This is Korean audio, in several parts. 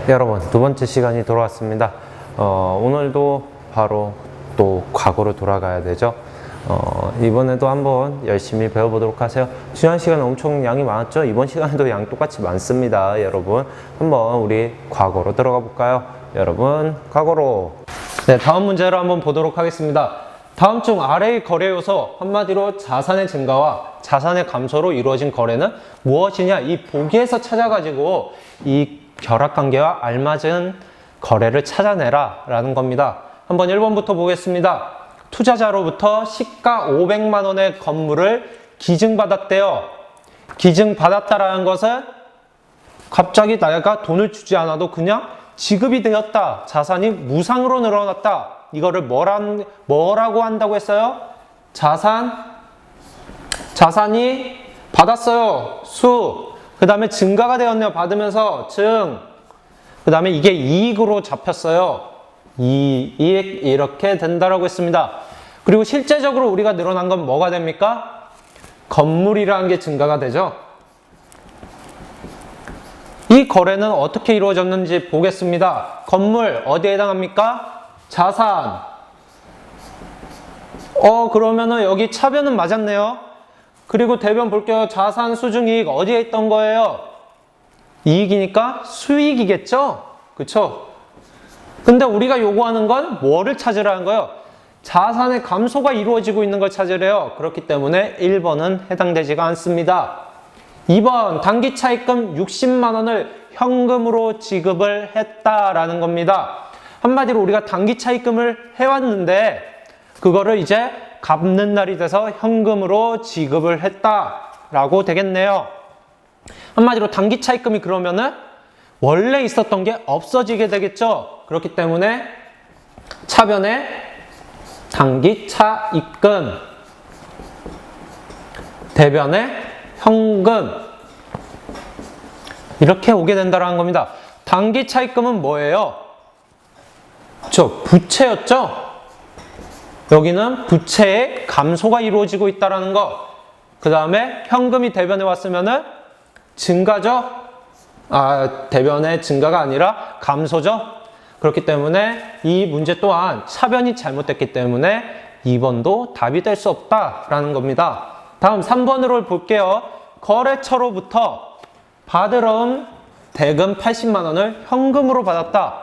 여러분, 두 번째 시간이 돌아왔습니다. 오늘도 바로 또 과거로 돌아가야 되죠. 이번에도 한번 열심히 배워보도록 하세요. 지난 시간에 엄청 양이 많았죠? 이번 시간에도 양 똑같이 많습니다. 여러분, 한번 우리 과거로 들어가 볼까요? 여러분, 과거로. 네, 다음 문제를 한번 보도록 하겠습니다. 다음 중 아래의 거래 요소, 한마디로 자산의 증가와 자산의 감소로 이루어진 거래는 무엇이냐? 이 보기에서 찾아가지고 이 결합관계와 알맞은 거래를 찾아내라 라는 겁니다. 한번 1번부터 보겠습니다. 투자자로부터 시가 500만 원의 건물을 기증받았대요. 기증받았다라는 것은 갑자기 내가 돈을 주지 않아도 그냥 지급이 되었다. 자산이 무상으로 늘어났다. 이거를 뭐라고 한다고 했어요? 자산이 받았어요. 그 다음에 증가가 되었네요. 받으면서 그 다음에 이게 이익으로 잡혔어요. 이익 이렇게 된다라고 했습니다. 그리고 실제적으로 우리가 늘어난 건 뭐가 됩니까? 건물이라는 게 증가가 되죠. 이 거래는 어떻게 이루어졌는지 보겠습니다. 건물 어디에 해당합니까? 자산. 그러면은 여기 차변은 맞았네요. 그리고 대변 볼게요. 자산 수중이익 어디에 있던 거예요? 이익이니까 수익이겠죠? 그쵸? 근데 우리가 요구하는 건 뭐를 찾으라는 거예요? 자산의 감소가 이루어지고 있는 걸 찾으래요. 그렇기 때문에 1번은 해당되지가 않습니다. 2번 단기 차입금 60만 원을 현금으로 지급을 했다라는 겁니다. 한마디로 우리가 단기 차입금을 해왔는데 그거를 이제 갚는 날이 돼서 현금으로 지급을 했다라고 되겠네요. 한마디로 단기 차입금이 그러면은 원래 있었던 게 없어지게 되겠죠. 그렇기 때문에 차변에 단기 차입금, 대변에 현금 이렇게 오게 된다는 겁니다. 단기 차입금은 뭐예요? 부채였죠? 여기는 부채의 감소가 이루어지고 있다는 거. 그 다음에 현금이 대변에 왔으면은 증가죠? 대변의 증가가 아니라 감소죠? 그렇기 때문에 이 문제 또한 차변이 잘못됐기 때문에 2번도 답이 될 수 없다라는 겁니다. 다음 3번으로 볼게요. 거래처로부터 받으러온 대금 80만 원을 현금으로 받았다.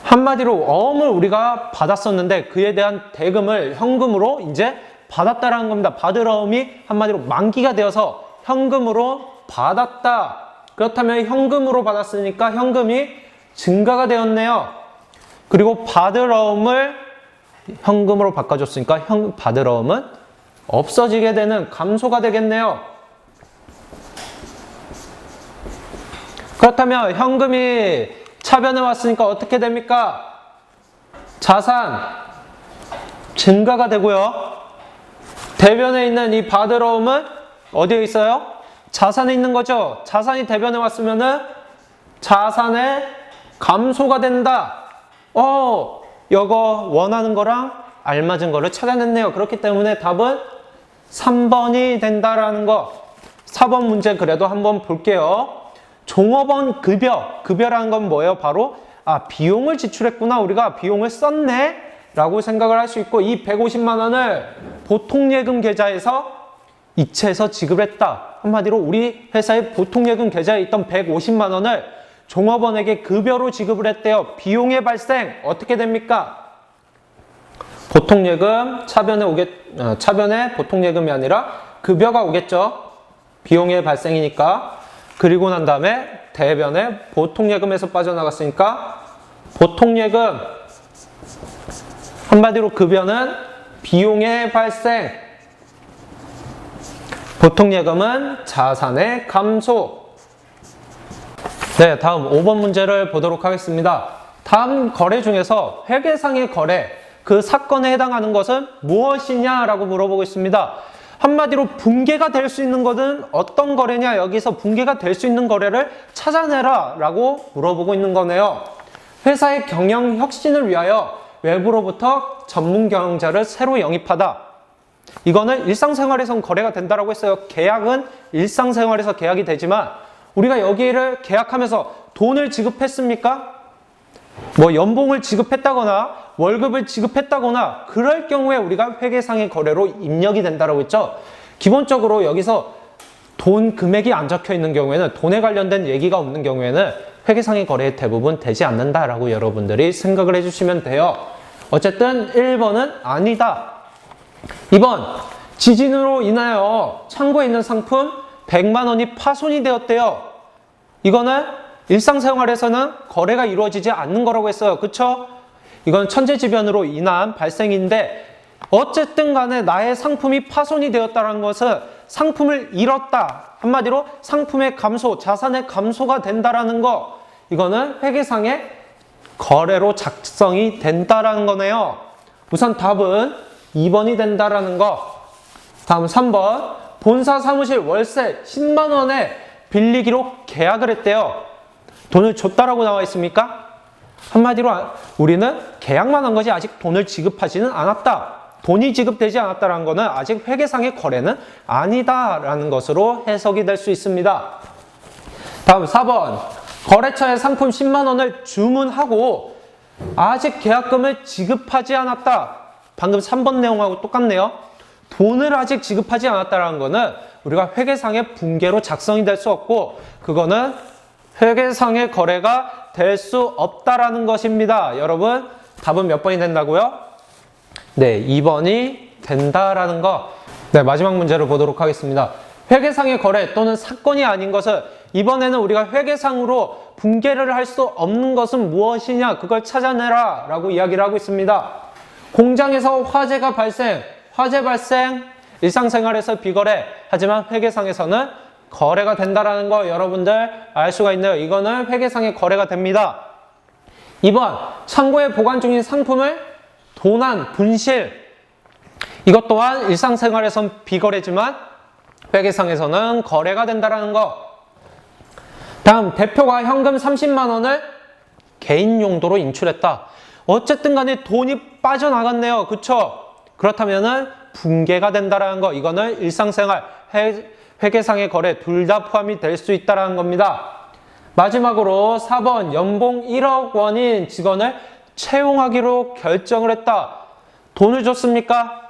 한마디로 어음을 우리가 받았었는데 그에 대한 대금을 현금으로 이제 받았다라는 겁니다. 받으러움이 한마디로 만기가 되어서 현금으로 받았다. 그렇다면 현금으로 받았으니까 현금이 증가가 되었네요. 그리고 받으러움을 현금으로 바꿔줬으니까 받으러움은 없어지게 되는 감소가 되겠네요. 그렇다면 현금이 차변에 왔으니까 어떻게 됩니까? 자산 증가가 되고요. 대변에 있는 이 받으러움은 어디에 있어요? 자산에 있는 거죠. 자산이 대변에 왔으면은 자산의 감소가 된다. 이거 원하는 거랑 알맞은 거를 찾아냈네요. 그렇기 때문에 답은 3번이 된다라는 거. 4번 문제 그래도 한번 볼게요. 종업원 급여라는 건 뭐예요? 바로 비용을 지출했구나. 우리가 비용을 썼네 라고 생각을 할 수 있고 이 150만 원을 보통예금 계좌에서 이체해서 지급했다. 한마디로 우리 회사의 보통예금 계좌에 있던 150만 원을 종업원에게 급여로 지급을 했대요. 비용의 발생 어떻게 됩니까? 보통예금 차변에 보통예금이 아니라 급여가 오겠죠. 비용의 발생이니까. 그리고 난 다음에 대변에 보통예금에서 빠져나갔으니까 보통예금, 한마디로 급여는 비용의 발생, 보통예금은 자산의 감소. 네, 다음 5번 문제를 보도록 하겠습니다. 다음 거래 중에서 회계상의 거래, 그 사건에 해당하는 것은 무엇이냐라고 물어보고 있습니다. 한마디로 붕괴가 될 수 있는 것은 어떤 거래냐? 여기서 붕괴가 될 수 있는 거래를 찾아내라 라고 물어보고 있는 거네요. 회사의 경영 혁신을 위하여 외부로부터 전문 경영자를 새로 영입하다. 이거는 일상생활에선 거래가 된다라고 했어요. 계약은 일상생활에서 계약이 되지만 우리가 여기를 계약하면서 돈을 지급했습니까? 뭐 연봉을 지급했다거나 월급을 지급했다거나 그럴 경우에 우리가 회계상의 거래로 입력이 된다라고 했죠. 기본적으로 여기서 돈 금액이 안 적혀 있는 경우에는, 돈에 관련된 얘기가 없는 경우에는 회계상의 거래에 대부분 되지 않는다라고 여러분들이 생각을 해주시면 돼요. 어쨌든 1번은 아니다. 2번, 지진으로 인하여 창고에 있는 상품 100만 원이 파손이 되었대요. 이거는 일상생활에서는 거래가 이루어지지 않는 거라고 했어요. 그쵸? 이건 천재지변으로 인한 발생인데, 어쨌든 간에 나의 상품이 파손이 되었다는 것은 상품을 잃었다. 한마디로 상품의 감소, 자산의 감소가 된다라는 거. 이거는 회계상의 거래로 작성이 된다라는 거네요. 우선 답은 2번이 된다라는 거. 다음 3번. 본사 사무실 월세 10만 원에 빌리기로 계약을 했대요. 돈을 줬다라고 나와 있습니까? 한마디로 우리는 계약만 한 것이 아직 돈을 지급하지는 않았다. 돈이 지급되지 않았다는 것은 아직 회계상의 거래는 아니다라는 것으로 해석이 될 수 있습니다. 다음 4번. 거래처에 상품 10만 원을 주문하고 아직 계약금을 지급하지 않았다. 방금 3번 내용하고 똑같네요. 돈을 아직 지급하지 않았다는 것은 우리가 회계상의 붕괴로 작성이 될 수 없고, 그거는 회계상의 거래가 될 수 없다라는 것입니다. 여러분, 답은 몇 번이 된다고요? 네, 2번이 된다라는 거. 네, 마지막 문제를 보도록 하겠습니다. 회계상의 거래 또는 사건이 아닌 것은, 이번에는 우리가 회계상으로 붕괴를 할 수 없는 것은 무엇이냐, 그걸 찾아내라 라고 이야기를 하고 있습니다. 공장에서 화재 발생, 일상생활에서 비거래, 하지만 회계상에서는 거래가 된다라는 거 여러분들 알 수가 있네요. 이거는 회계상의 거래가 됩니다. 2번, 창고에 보관 중인 상품을 도난, 분실. 이것 또한 일상생활에선 비거래지만 회계상에서는 거래가 된다라는 거. 다음, 대표가 현금 30만 원을 개인 용도로 인출했다. 어쨌든 간에 돈이 빠져나갔네요. 그쵸? 그렇다면은 붕괴가 된다라는 거. 이거는 일상생활, 회계상의 거래 둘 다 포함이 될 수 있다라는 겁니다. 마지막으로 4번, 연봉 1억 원인 직원을 채용하기로 결정을 했다. 돈을 줬습니까?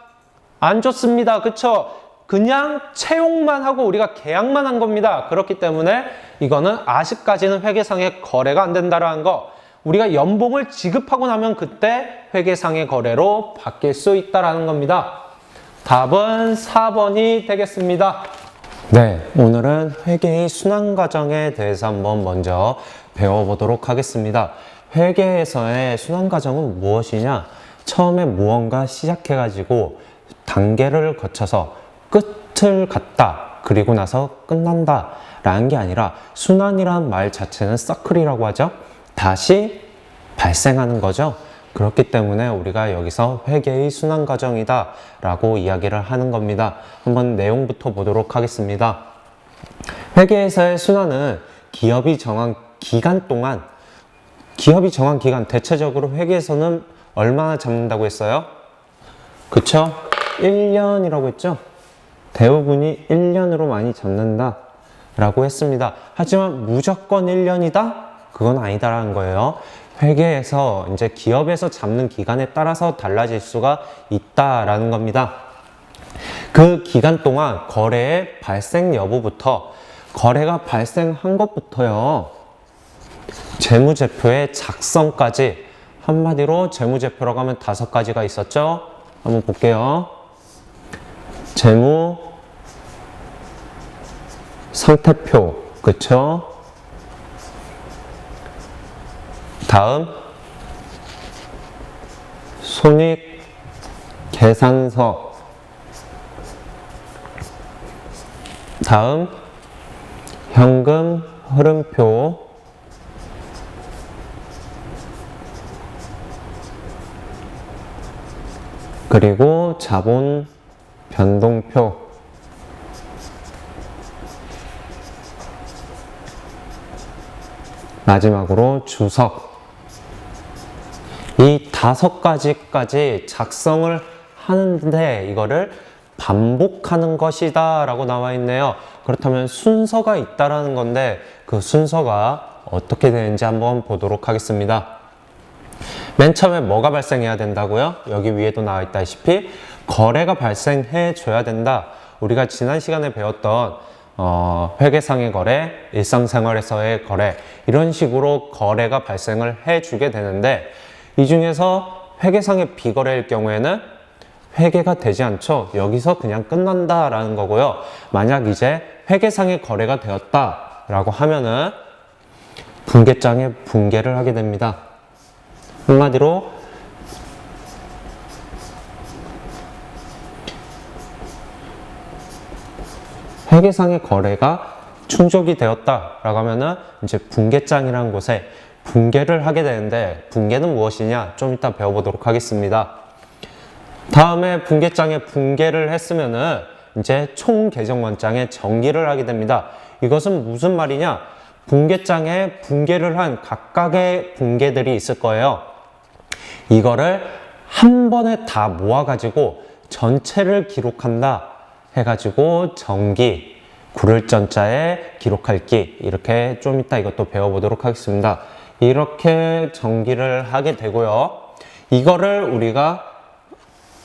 안 줬습니다. 그쵸? 그냥 채용만 하고 우리가 계약만 한 겁니다. 그렇기 때문에 이거는 아직까지는 회계상의 거래가 안 된다라는 거. 우리가 연봉을 지급하고 나면 그때 회계상의 거래로 바뀔 수 있다라는 겁니다. 답은 4번이 되겠습니다. 네, 오늘은 회계의 순환 과정에 대해서 한번 먼저 배워보도록 하겠습니다. 회계에서의 순환 과정은 무엇이냐? 처음에 무언가 시작해가지고 단계를 거쳐서 끝을 갔다, 그리고 나서 끝난다 라는 게 아니라, 순환이란 말 자체는 서클이라고 하죠. 다시 발생하는 거죠. 그렇기 때문에 우리가 여기서 회계의 순환 과정이다 라고 이야기를 하는 겁니다. 한번 내용부터 보도록 하겠습니다. 회계에서의 순환은 기업이 정한 기간, 대체적으로 회계에서는 얼마나 잡는다고 했어요? 그쵸? 1년이라고 했죠? 대부분이 1년으로 많이 잡는다 라고 했습니다. 하지만 무조건 1년이다? 그건 아니다라는 거예요. 회계에서 이제 기업에서 잡는 기간에 따라서 달라질 수가 있다라는 겁니다. 그 기간 동안 거래의 발생 여부부터, 거래가 발생한 것부터요, 재무제표의 작성까지, 한마디로 재무제표라고 하면 5가지가 있었죠? 한번 볼게요. 재무 상태표, 그쵸? 다음 손익 계산서, 다음 현금 흐름표, 그리고 자본 변동표, 마지막으로 주석. 이 5가지까지 작성을 하는데, 이거를 반복하는 것이다 라고 나와 있네요. 그렇다면 순서가 있다라는 건데 그 순서가 어떻게 되는지 한번 보도록 하겠습니다. 맨 처음에 뭐가 발생해야 된다고요? 여기 위에도 나와 있다시피 거래가 발생해 줘야 된다. 우리가 지난 시간에 배웠던 회계상의 거래, 일상생활에서의 거래, 이런 식으로 거래가 발생을 해주게 되는데 이 중에서 회계상의 비거래일 경우에는 회계가 되지 않죠. 여기서 그냥 끝난다라는 거고요. 만약 이제 회계상의 거래가 되었다라고 하면은 분계장에 분계를 하게 됩니다. 한마디로 회계상의 거래가 충족이 되었다라고 하면은 이제 분계장이라는 곳에 분계를 하게 되는데 분계는 무엇이냐? 좀 이따 배워보도록 하겠습니다. 다음에 분계장에 분계를 했으면은 이제 총계정원장에 정기를 하게 됩니다. 이것은 무슨 말이냐? 분계장에 분계를 한 각각의 분계들이 있을 거예요. 이거를 한 번에 다 모아가지고 전체를 기록한다 해가지고 정기, 구를 전자에 기록할 기, 이렇게 좀 이따 이것도 배워보도록 하겠습니다. 이렇게 정기를 하게 되고요. 이거를 우리가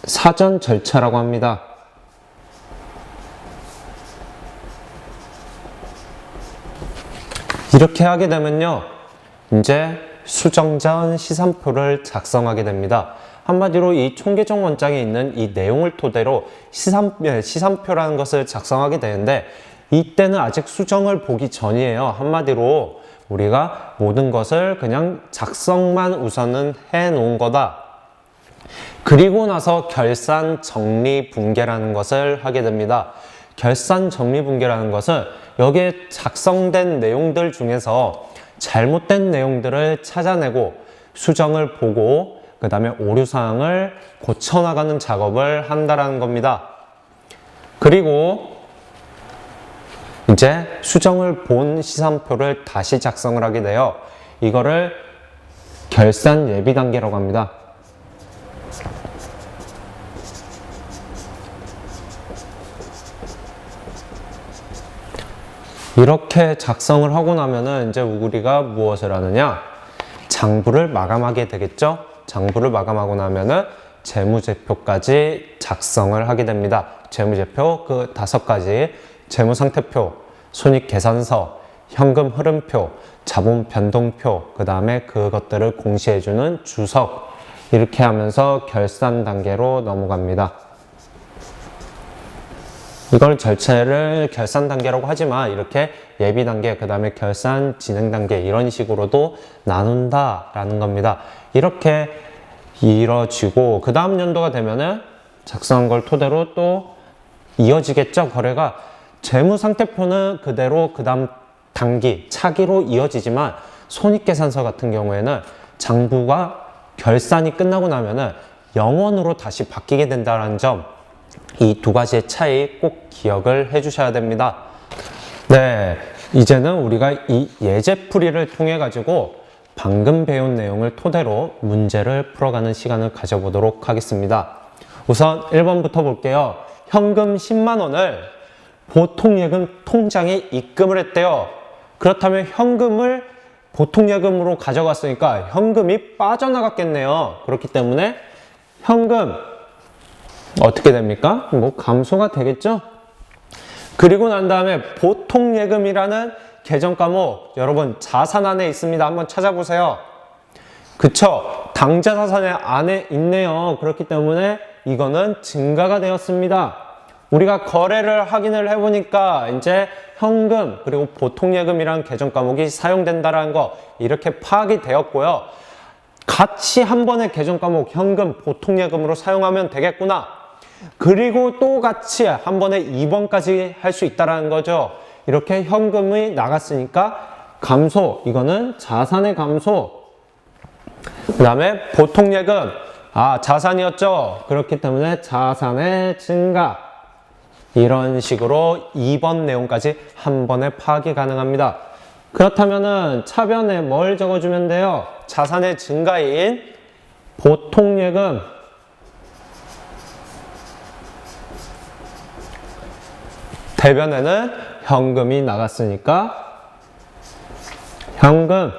사전 절차라고 합니다. 이렇게 하게 되면요, 이제 수정전 시산표를 작성하게 됩니다. 한마디로 이 총계정 원장에 있는 이 내용을 토대로 시산표라는 것을 작성하게 되는데 이때는 아직 수정을 보기 전이에요. 한마디로 우리가 모든 것을 그냥 작성만 우선은 해 놓은 거다. 그리고 나서 결산 정리 분계라는 것을 하게 됩니다. 결산 정리 분계라는 것은 여기에 작성된 내용들 중에서 잘못된 내용들을 찾아내고 수정을 보고 그 다음에 오류사항을 고쳐나가는 작업을 한다라는 겁니다. 그리고 이제 수정을 본 시산표를 다시 작성을 하게 돼요. 이거를 결산 예비 단계라고 합니다. 이렇게 작성을 하고 나면은 이제 우리가 무엇을 하느냐? 장부를 마감하게 되겠죠? 장부를 마감하고 나면은 재무제표까지 작성을 하게 됩니다. 재무제표 그 5가지, 재무상태표, 손익계산서, 현금 흐름표, 자본 변동표, 그 다음에 그것들을 공시해주는 주석, 이렇게 하면서 결산 단계로 넘어갑니다. 이걸 절차를 결산 단계라고 하지만 이렇게 예비 단계, 그 다음에 결산 진행 단계, 이런 식으로도 나눈다라는 겁니다. 이렇게 이뤄지고 그 다음 연도가 되면은 작성한 걸 토대로 또 이어지겠죠. 거래가 재무상태표는 그대로 그 다음 단기, 차기로 이어지지만 손익계산서 같은 경우에는 장부가 결산이 끝나고 나면은 영원으로 다시 바뀌게 된다는 점, 이 두 가지의 차이 꼭 기억을 해 주셔야 됩니다. 네, 이제는 우리가 이 예제풀이를 통해 가지고 방금 배운 내용을 토대로 문제를 풀어가는 시간을 가져보도록 하겠습니다. 우선 1번부터 볼게요. 현금 10만 원을 보통예금 통장에 입금을 했대요. 그렇다면 현금을 보통예금으로 가져갔으니까 현금이 빠져나갔겠네요. 그렇기 때문에 현금 어떻게 됩니까? 뭐 감소가 되겠죠? 그리고 난 다음에 보통예금이라는 계정 과목, 여러분 자산 안에 있습니다. 한번 찾아보세요. 그쵸? 당좌 자산에 안에 있네요. 그렇기 때문에 이거는 증가가 되었습니다. 우리가 거래를 확인을 해보니까 이제 현금 그리고 보통예금이라는 계정 과목이 사용된다라는 거 이렇게 파악이 되었고요. 같이 한 번에 계정 과목 현금, 보통예금으로 사용하면 되겠구나. 그리고 또 같이 한 번에 2번까지 할 수 있다는 거죠. 이렇게 현금이 나갔으니까 감소, 이거는 자산의 감소. 그 다음에 보통예금, 자산이었죠. 그렇기 때문에 자산의 증가. 이런 식으로 2번 내용까지 한 번에 파악이 가능합니다. 그렇다면은 차변에 뭘 적어주면 돼요? 자산의 증가인 보통예금 대변에는 현금이 나갔으니까 현금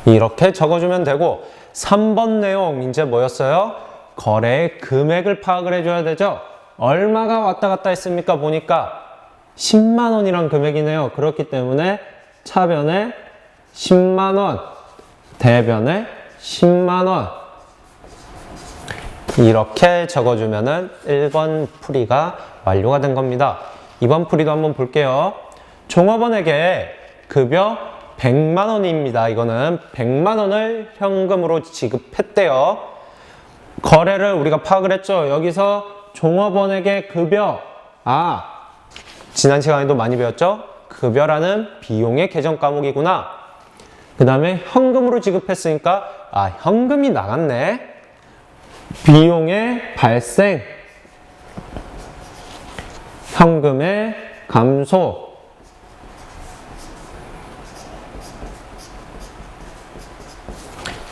이렇게 적어주면 되고 3번 내용 이제 뭐였어요? 거래의 금액을 파악을 해줘야 되죠. 얼마가 왔다 갔다 했습니까? 보니까 10만 원이란 금액이네요. 그렇기 때문에 차변에 10만 원, 대변에 10만 원 이렇게 적어주면은 1번 풀이가 완료가 된 겁니다. 2번 풀이도 한번 볼게요. 종업원에게 급여 100만 원입니다. 이거는 100만 원을 현금으로 지급했대요. 거래를 우리가 파악을 했죠. 여기서 종업원에게 급여, 지난 시간에도 많이 배웠죠? 급여라는 비용의 계정 과목이구나. 그 다음에 현금으로 지급했으니까 현금이 나갔네. 비용의 발생, 현금의 감소,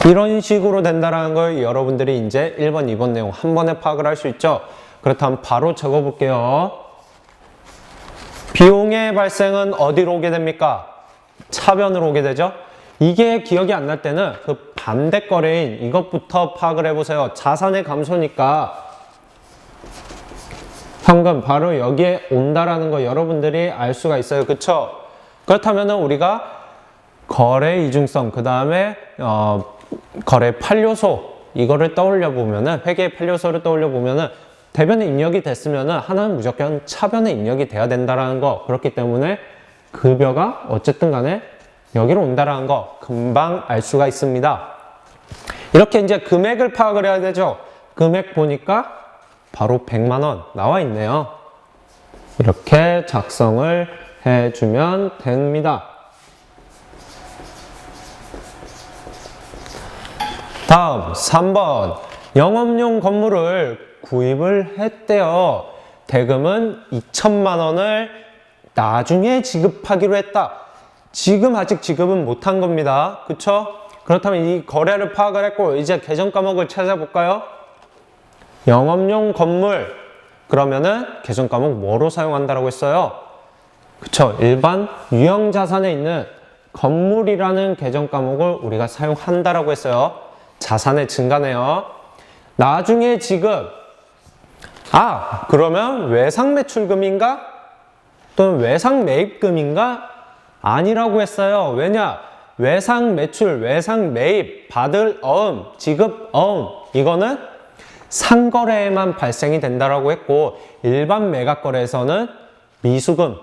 이런 식으로 된다는 걸 여러분들이 이제 1번, 2번 내용 한 번에 파악을 할 수 있죠. 그렇다면 바로 적어 볼게요. 비용의 발생은 어디로 오게 됩니까? 차변으로 오게 되죠. 이게 기억이 안 날 때는 그 반대 거래인 이것부터 파악을 해보세요. 자산의 감소니까 현금 바로 여기에 온다라는 거 여러분들이 알 수가 있어요. 그쵸? 그렇다면 우리가 거래 이중성, 그 다음에 거래 판료소 이거를 떠올려 보면은, 회계의 판료소를 떠올려 보면은 대변에 입력이 됐으면은 하나는 무조건 차변에 입력이 돼야 된다라는 거. 그렇기 때문에 급여가 어쨌든 간에 여기로 온다라는 거 금방 알 수가 있습니다. 이렇게 이제 금액을 파악을 해야 되죠. 금액 보니까 바로 100만 원 나와 있네요. 이렇게 작성을 해주면 됩니다. 다음 3번, 영업용 건물을 구입을 했대요. 대금은 2천만 원을 나중에 지급하기로 했다. 지금 아직 지급은 못한 겁니다. 그쵸? 그렇다면 이 거래를 파악을 했고 이제 계정 과목을 찾아볼까요? 영업용 건물, 그러면은 계정 과목 뭐로 사용한다라고 했어요? 그쵸? 일반 유형 자산에 있는 건물이라는 계정 과목을 우리가 사용한다라고 했어요. 자산의 증가네요. 나중에 지급, 그러면 외상 매출금인가? 또는 외상 매입금인가? 아니라고 했어요. 왜냐? 외상 매출, 외상 매입, 받을 어음, 지급 어음, 이거는 상거래에만 발생이 된다라고 했고, 일반 매각거래에서는 미수금,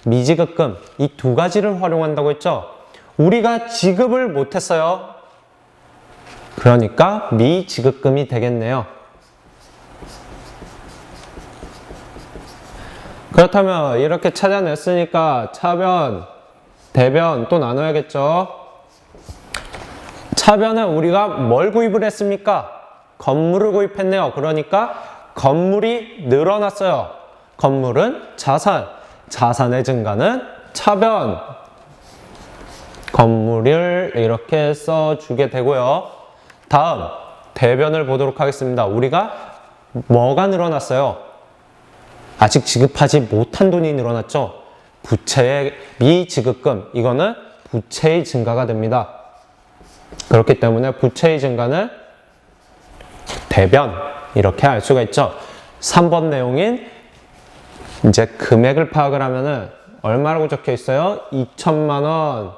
미지급금 이 두 가지를 활용한다고 했죠. 우리가 지급을 못했어요. 그러니까 미지급금이 되겠네요. 그렇다면 이렇게 찾아냈으니까 차변, 대변 또 나눠야겠죠. 차변은 우리가 뭘 구입을 했습니까? 건물을 구입했네요. 그러니까 건물이 늘어났어요. 건물은 자산, 자산의 증가는 차변. 건물을 이렇게 써주게 되고요. 다음 대변을 보도록 하겠습니다. 우리가 뭐가 늘어났어요? 아직 지급하지 못한 돈이 늘어났죠. 부채의 미지급금, 이거는 부채의 증가가 됩니다. 그렇기 때문에 부채의 증가는 대변, 이렇게 알 수가 있죠. 3번 내용인 이제 금액을 파악을 하면은 얼마라고 적혀 있어요? 2천만 원.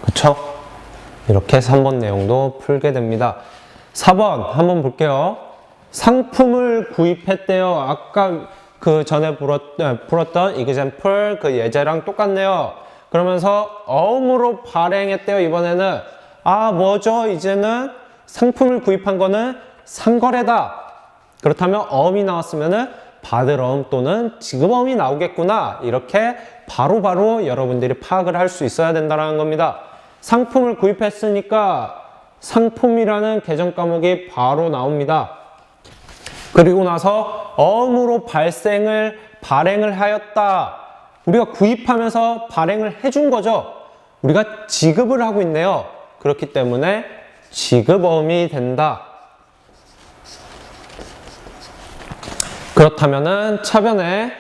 그쵸? 이렇게 3번 내용도 풀게 됩니다. 4번 한번 볼게요. 상품을 구입했대요. 아까 그 전에 풀었던 example 그 예제랑 똑같네요. 그러면서 어음으로 발행했대요. 이번에는 뭐죠? 이제는 상품을 구입한 거는 상거래다. 그렇다면 어음이 나왔으면은 받을 어음 또는 지급 어음이 나오겠구나. 이렇게 바로바로 여러분들이 파악을 할 수 있어야 된다는 겁니다. 상품을 구입했으니까 상품이라는 계정 과목이 바로 나옵니다. 그리고 나서 어음으로 발행을 하였다. 우리가 구입하면서 발행을 해준 거죠. 우리가 지급을 하고 있네요. 그렇기 때문에 지급어음이 된다. 그렇다면은 차변에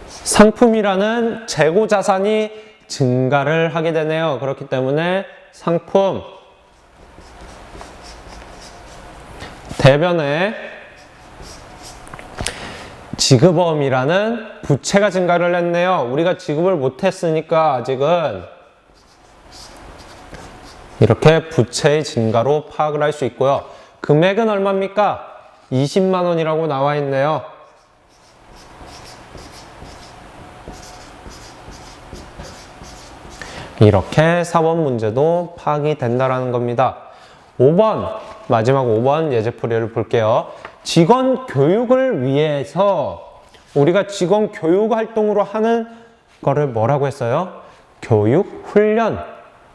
상품이라는 재고 자산이 증가를 하게 되네요. 그렇기 때문에 상품 대변에 지급어음이라는 부채가 증가를 했네요. 우리가 지급을 못했으니까 아직은 이렇게 부채의 증가로 파악을 할 수 있고요. 금액은 얼마입니까? 20만 원이라고 나와 있네요. 이렇게 4번 문제도 파악이 된다라는 겁니다. 5번, 마지막 5번 예제풀이를 볼게요. 직원 교육을 위해서 우리가 직원 교육 활동으로 하는 거를 뭐라고 했어요? 교육 훈련.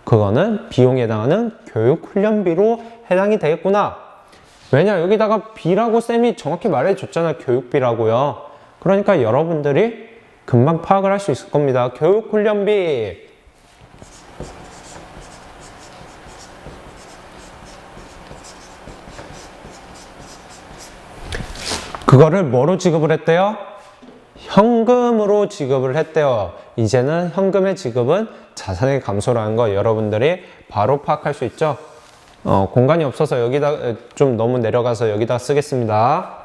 그거는 비용에 해당하는 교육 훈련비로 해당이 되겠구나. 왜냐, 여기다가 비라고 쌤이 정확히 말해줬잖아. 교육비라고요. 그러니까 여러분들이 금방 파악을 할 수 있을 겁니다. 교육 훈련비. 그거를 뭐로 지급을 했대요? 현금으로 지급을 했대요. 이제는 현금의 지급은 자산의 감소라는 거 여러분들이 바로 파악할 수 있죠? 공간이 없어서 여기다 좀 너무 내려가서 여기다 쓰겠습니다.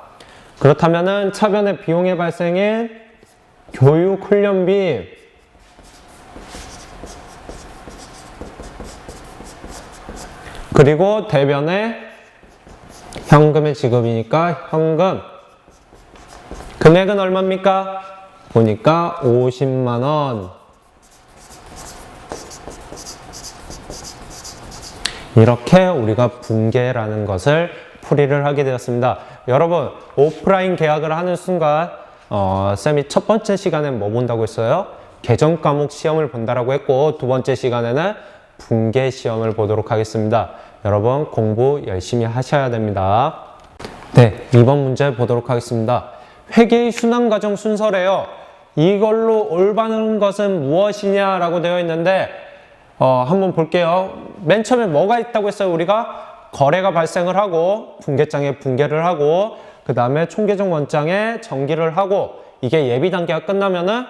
그렇다면은 차변의 비용의 발생인 교육 훈련비 그리고 대변의 현금의 지급이니까 현금 금액은 얼마입니까? 보니까 50만 원. 이렇게 우리가 분계라는 것을 풀이를 하게 되었습니다. 여러분, 오프라인 계약을 하는 순간 쌤이 첫 번째 시간엔 뭐 본다고 했어요? 개정 과목 시험을 본다라고 했고 두 번째 시간에는 분계 시험을 보도록 하겠습니다. 여러분 공부 열심히 하셔야 됩니다. 네, 2번 문제 보도록 하겠습니다. 회계의 순환 과정 순서래요. 이걸로 올바른 것은 무엇이냐라고 되어 있는데 한번 볼게요. 맨 처음에 뭐가 있다고 했어요? 우리가 거래가 발생을 하고 분계장에 분계를 하고 그 다음에 총계정 원장에 정기를 하고 이게 예비 단계가 끝나면은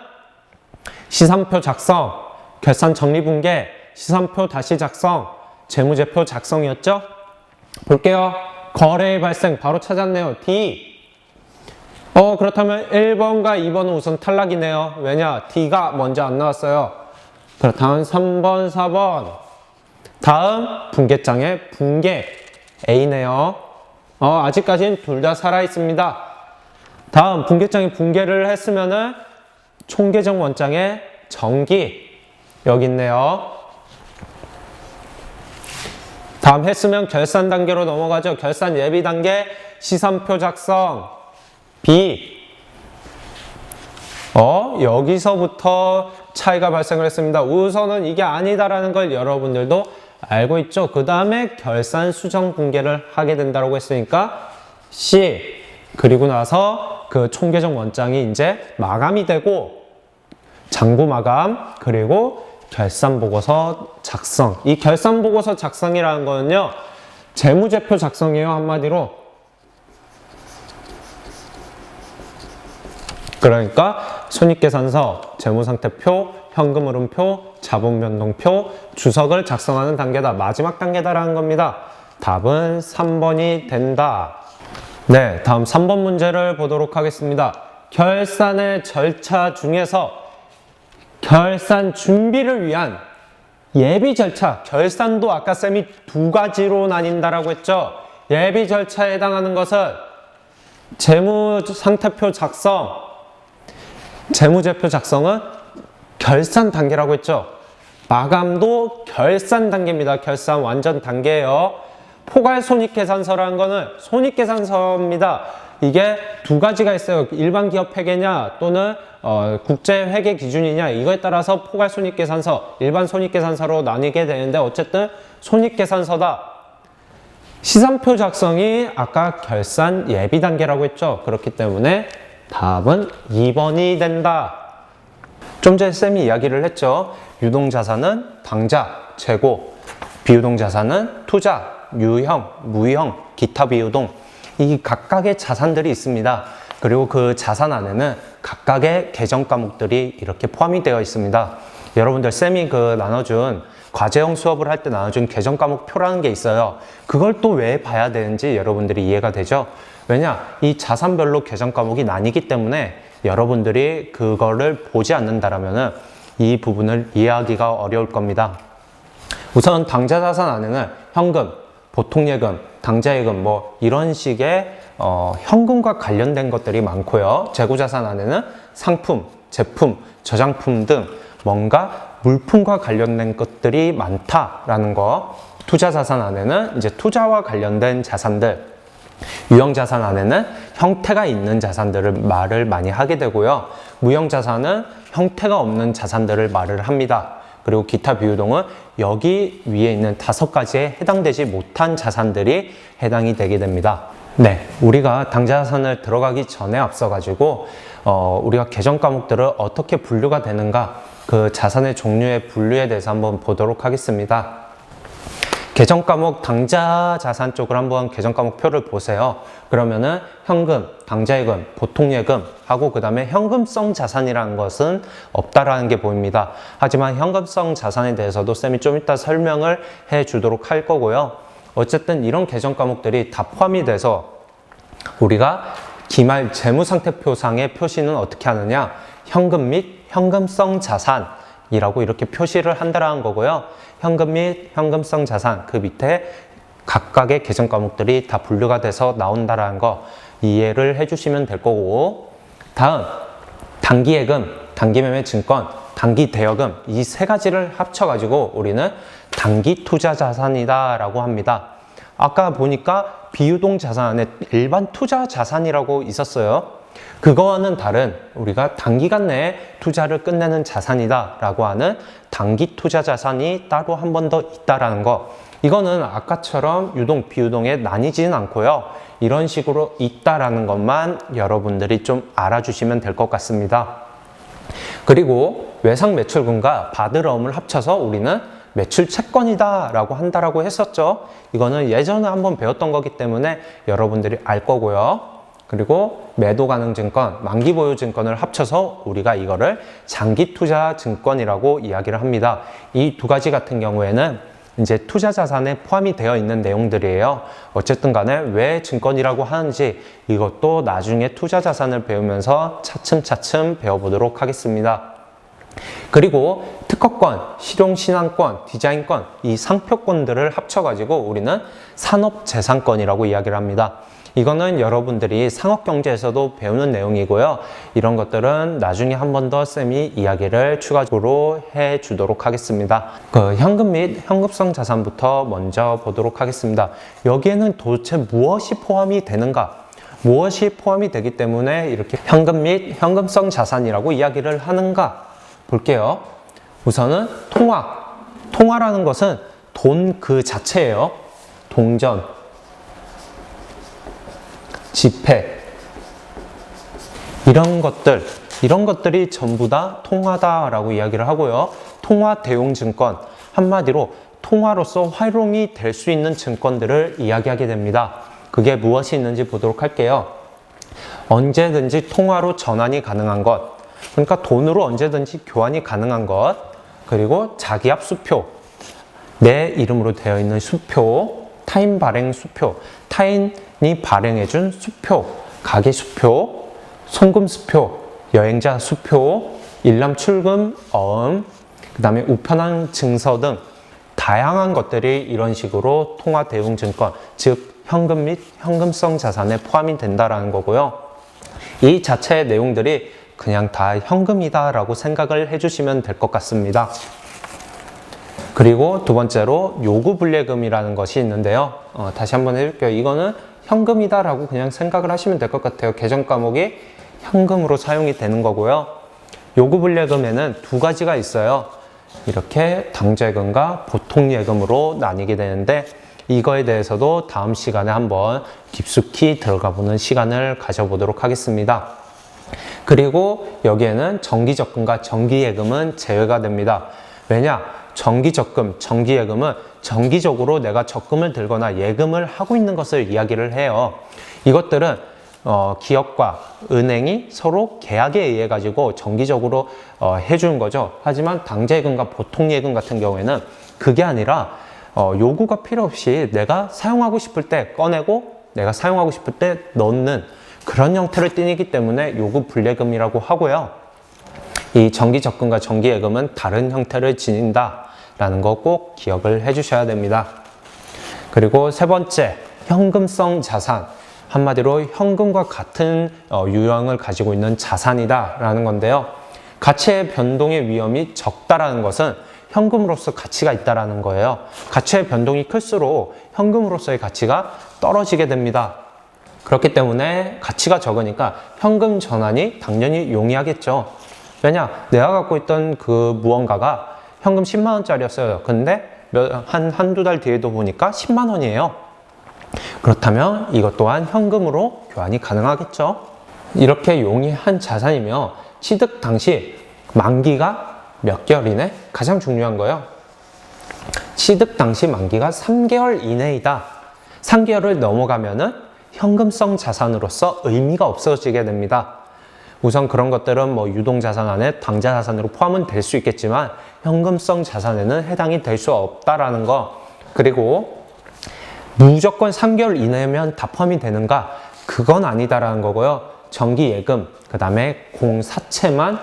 시산표 작성, 결산 정리분계, 시산표 다시 작성, 재무제표 작성이었죠? 볼게요. 거래의 발생 바로 찾았네요. D. 그렇다면 1번과 2번은 우선 탈락이네요. 왜냐? D가 먼저 안 나왔어요. 그렇다면 3번, 4번. 다음 분계장의 분계 A네요. 아직까지는 둘 다 살아있습니다. 다음 분계장의 분계를 했으면은 총계정 원장의 정기 여기 있네요. 다음 했으면 결산 단계로 넘어가죠. 결산 예비 단계 시산표 작성 B. 여기서부터 차이가 발생을 했습니다. 우선은 이게 아니다라는 걸 여러분들도 알고 있죠. 그 다음에 결산 수정 분계를 하게 된다고 했으니까 C. 그리고 나서 그 총계정 원장이 이제 마감이 되고 장부 마감 그리고 결산 보고서 작성. 이 결산 보고서 작성이라는 거는요. 재무제표 작성이에요. 한마디로. 그러니까 손익계산서, 재무상태표, 현금흐름표, 자본변동표, 주석을 작성하는 단계다. 마지막 단계다라는 겁니다. 답은 3번이 된다. 네, 다음 3번 문제를 보도록 하겠습니다. 결산의 절차 중에서 결산 준비를 위한 예비 절차, 결산도 아까 쌤이 두 가지로 나뉜다라고 했죠. 예비 절차에 해당하는 것은 재무상태표 작성, 재무제표 작성은 결산 단계라고 했죠. 마감도 결산 단계입니다. 결산 완전 단계예요. 포괄 손익계산서라는 거는 손익계산서입니다. 이게 두 가지가 있어요. 일반 기업 회계냐 또는 국제 회계 기준이냐 이거에 따라서 포괄 손익계산서, 일반 손익계산서로 나뉘게 되는데 어쨌든 손익계산서다. 시산표 작성이 아까 결산 예비 단계라고 했죠. 그렇기 때문에 답은 2번이 된다. 좀 전에 쌤이 이야기를 했죠. 유동자산은 당좌, 재고. 비유동 자산은 투자, 유형, 무형, 기타 비유동 이 각각의 자산들이 있습니다. 그리고 그 자산 안에는 각각의 계정 과목들이 이렇게 포함이 되어 있습니다. 여러분들 쌤이 나눠준 과제형 수업을 할 때 나눠준 계정 과목 표라는 게 있어요. 그걸 또 왜 봐야 되는지 여러분들이 이해가 되죠? 왜냐? 이 자산별로 계정 과목이 나뉘기 때문에 여러분들이 그거를 보지 않는다라면은 이 부분을 이해하기가 어려울 겁니다. 우선 당좌 자산 안에는 현금, 보통예금, 당좌예금 뭐 이런 식의 현금과 관련된 것들이 많고요. 재고자산 안에는 상품, 제품, 저장품 등 뭔가 물품과 관련된 것들이 많다라는 거. 투자자산 안에는 이제 투자와 관련된 자산들, 유형자산 안에는 형태가 있는 자산들을 말을 많이 하게 되고요. 무형자산은 형태가 없는 자산들을 말을 합니다. 그리고 기타 비유동은 여기 위에 있는 5가지에 해당되지 못한 자산들이 해당이 되게 됩니다. 네, 우리가 당좌자산을 들어가기 전에 앞서가지고 우리가 계정 과목들을 어떻게 분류가 되는가 그 자산의 종류의 분류에 대해서 한번 보도록 하겠습니다. 계정 과목 당좌 자산 쪽을 한번 계정 과목 표를 보세요. 그러면은 현금, 당좌예금, 보통예금 하고 그 다음에 현금성 자산이라는 것은 없다라는 게 보입니다. 하지만 현금성 자산에 대해서도 쌤이 좀 이따 설명을 해 주도록 할 거고요. 어쨌든 이런 계정 과목들이 다 포함이 돼서 우리가 기말 재무상태표상의 표시는 어떻게 하느냐? 현금 및 현금성 자산이라고 이렇게 표시를 한다라는 거고요. 현금 및 현금성 자산 그 밑에 각각의 계정 과목들이 다 분류가 돼서 나온다라는 거 이해를 해주시면 될 거고, 다음 단기예금, 단기매매 증권, 단기대여금 이 3가지를 합쳐가지고 우리는 단기투자자산이다 라고 합니다. 아까 보니까 비유동 자산 안에 일반 투자 자산이라고 있었어요. 그거와는 다른 우리가 단기간 내에 투자를 끝내는 자산이다 라고 하는 단기 투자 자산이 따로 한 번 더 있다라는 거. 이거는 아까처럼 유동, 비유동에 나뉘지는 않고요. 이런 식으로 있다라는 것만 여러분들이 좀 알아주시면 될 것 같습니다. 그리고 외상 매출금과 바드러움을 합쳐서 우리는 매출 채권이다 라고 한다라고 했었죠. 이거는 예전에 한번 배웠던 거기 때문에 여러분들이 알 거고요. 그리고 매도 가능 증권, 만기 보유 증권을 합쳐서 우리가 이거를 장기 투자 증권이라고 이야기를 합니다. 이 2가지 같은 경우에는 이제 투자 자산에 포함이 되어 있는 내용들이에요. 어쨌든 간에 왜 증권이라고 하는지 이것도 나중에 투자 자산을 배우면서 차츰차츰 배워보도록 하겠습니다. 그리고 특허권, 실용신안권, 디자인권 이 상표권들을 합쳐가지고 우리는 산업재산권이라고 이야기를 합니다. 이거는 여러분들이 상업경제에서도 배우는 내용이고요. 이런 것들은 나중에 한 번 더 쌤이 이야기를 추가적으로 해주도록 하겠습니다. 현금 및 현금성 자산부터 먼저 보도록 하겠습니다. 여기에는 도대체 무엇이 포함이 되는가? 무엇이 포함이 되기 때문에 이렇게 현금 및 현금성 자산이라고 이야기를 하는가? 볼게요. 우선은 통화. 통화라는 것은 돈 그 자체예요. 동전, 지폐, 이런 것들이 전부 다 통화다라고 이야기를 하고요. 통화 대용 증권, 한마디로 통화로서 활용이 될 수 있는 증권들을 이야기하게 됩니다. 그게 무엇이 있는지 보도록 할게요. 언제든지 통화로 전환이 가능한 것, 그러니까 돈으로 언제든지 교환이 가능한 것, 그리고 자기압 수표, 내 이름으로 되어 있는 수표, 타인 발행 수표, 타인이 발행해준 수표, 가계 수표, 송금 수표, 여행자 수표, 일람 출금 어음, 그 다음에 우편한 증서 등 다양한 것들이 이런 식으로 통화 대용 증권, 즉 현금 및 현금성 자산에 포함이 된다라는 거고요. 이 자체의 내용들이 그냥 다 현금이다 라고 생각을 해주시면 될 것 같습니다. 그리고 두 번째로 요구불예금이라는 것이 있는데요. 다시 한번 해줄게요. 이거는 현금이다 라고 그냥 생각을 하시면 될 것 같아요. 계정 과목이 현금으로 사용이 되는 거고요. 요구불예금에는 2가지가 있어요. 이렇게 당좌예금과 보통예금으로 나뉘게 되는데 이거에 대해서도 다음 시간에 한번 깊숙이 들어가 보는 시간을 가져보도록 하겠습니다. 그리고 여기에는 정기적금과 정기예금은 제외가 됩니다. 왜냐? 정기적금, 정기예금은 정기적으로 내가 적금을 들거나 예금을 하고 있는 것을 이야기를 해요. 이것들은 기업과 은행이 서로 계약에 의해 가지고 정기적으로 해주는 거죠. 하지만 당좌예금과 보통예금 같은 경우에는 그게 아니라 요구가 필요 없이 내가 사용하고 싶을 때 꺼내고 내가 사용하고 싶을 때 넣는 그런 형태를 띠기 때문에 요구 불예금이라고 하고요. 이 정기적금과 정기예금은 다른 형태를 지닌다라는 거 꼭 기억을 해주셔야 됩니다. 그리고 세 번째, 현금성 자산. 한마디로 현금과 같은 유형을 가지고 있는 자산이다라는 건데요. 가치의 변동의 위험이 적다라는 것은 현금으로서 가치가 있다라는 거예요. 가치의 변동이 클수록 현금으로서의 가치가 떨어지게 됩니다. 그렇기 때문에 가치가 적으니까 현금 전환이 당연히 용이하겠죠. 왜냐? 내가 갖고 있던 그 무언가가 현금 10만 원짜리였어요. 근데 한두 달 뒤에도 보니까 10만 원이에요. 그렇다면 이것 또한 현금으로 교환이 가능하겠죠. 이렇게 용이한 자산이며 취득 당시 만기가 몇 개월 이내? 가장 중요한 거예요. 취득 당시 만기가 3개월 이내이다. 3개월을 넘어가면은 현금성 자산으로서 의미가 없어지게 됩니다. 우선 그런 것들은 뭐 유동자산 안에 당좌자산으로 포함은 될 수 있겠지만 현금성 자산에는 해당이 될 수 없다라는 거. 그리고 무조건 3개월 이내면 다 포함이 되는가? 그건 아니다라는 거고요. 정기예금, 그 다음에 공사채만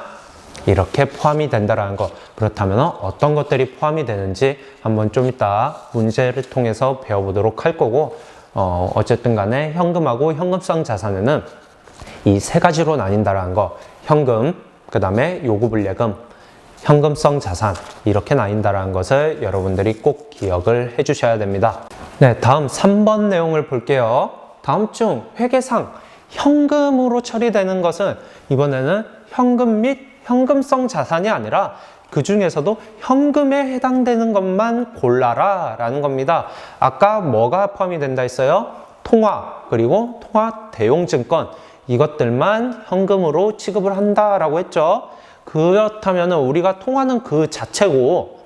이렇게 포함이 된다라는 거. 그렇다면 어떤 것들이 포함이 되는지 한번 좀 이따 문제를 통해서 배워보도록 할 거고, 어쨌든 간에 현금하고 현금성 자산에는 이 세 가지로 나뉜다라는 거. 현금, 그 다음에 요구불예금, 현금성 자산, 이렇게 나뉜다라는 것을 여러분들이 꼭 기억을 해 주셔야 됩니다. 네, 다음 3번 내용을 볼게요. 다음 중 회계상 현금으로 처리되는 것은 이번에는 현금 및 현금성 자산이 아니라 그 중에서도 현금에 해당되는 것만 골라라 라는 겁니다. 아까 뭐가 포함이 된다 했어요? 통화, 그리고 통화 대용증권, 이것들만 현금으로 취급을 한다라고 했죠. 그렇다면 우리가 통화는 그 자체고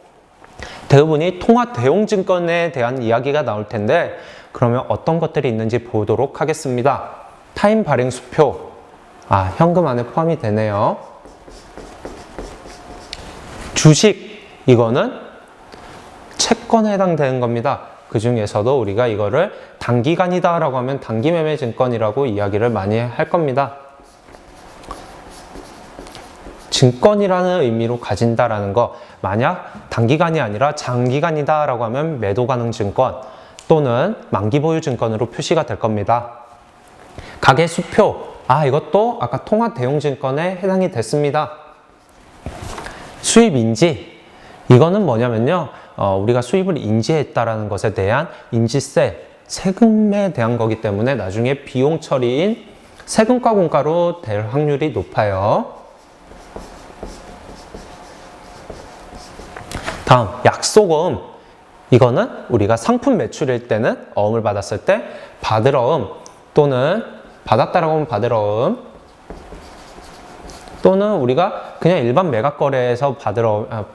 대부분이 통화 대용증권에 대한 이야기가 나올 텐데, 그러면 어떤 것들이 있는지 보도록 하겠습니다. 타임 발행 수표, 현금 안에 포함이 되네요. 주식, 이거는 채권에 해당되는 겁니다. 그 중에서도 우리가 이거를 단기간이다 라고 하면 단기매매 증권이라고 이야기를 많이 할 겁니다. 증권이라는 의미로 가진다라는 거, 만약 단기간이 아니라 장기간이다 라고 하면 매도가능 증권 또는 만기보유 증권으로 표시가 될 겁니다. 가계수표, 이것도 아까 통화 대용증권에 해당이 됐습니다. 수입인지, 이거는 뭐냐면요, 우리가 수입을 인지했다라는 것에 대한 인지세, 세금에 대한 거기 때문에 나중에 비용 처리인 세금과 공과로 될 확률이 높아요. 다음, 약소금. 이거는 우리가 상품 매출일 때는 어음을 받았을 때 받을 어음, 또는 받았다라고 하면 받을 어음, 또는 우리가 그냥 일반 매각 거래에서 받을 어음,